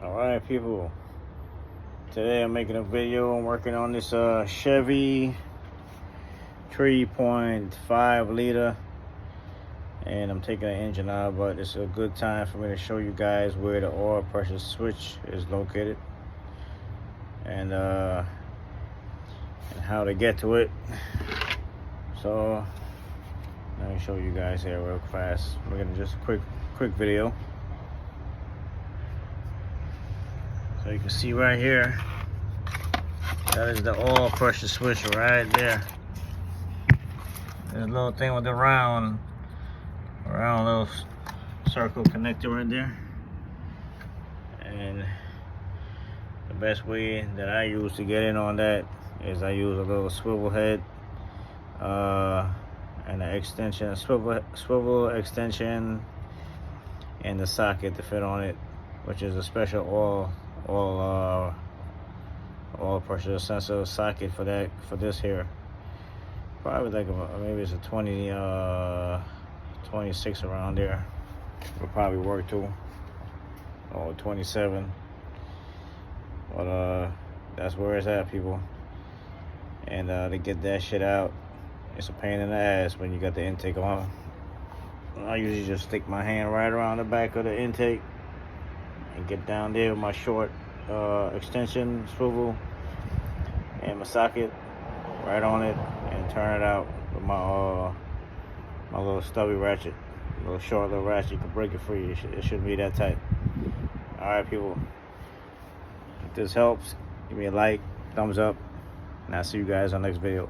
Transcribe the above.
Alright people, today I'm making a video. I'm working on this Chevy 3.5 liter, and I'm taking the engine out, but it's a good time for me to show you guys where the oil pressure switch is located and how to get to it. So let me show you guys here real fast. We're gonna just a quick video. So you can see right here, that is the oil pressure switch right there. There's a little thing with the round little circle connector right there. And the best way that I use to get in on that is I use a little swivel head and an extension, swivel extension, and the socket to fit on it, which is a special oil pressure sensor socket for this here. Probably like maybe it's a 26 around there. Will probably work too, or 27. But that's where it's at, people. And to get that shit out, it's a pain in the ass when you got the intake on. I usually just stick my hand right around the back of the intake and get down there with my short extension swivel and my socket right on it and turn it out with my my little stubby ratchet, short little ratchet. You can break it free. It shouldn't be that tight. All right, people. If this helps, give me a like, thumbs up, and I'll see you guys on the next video.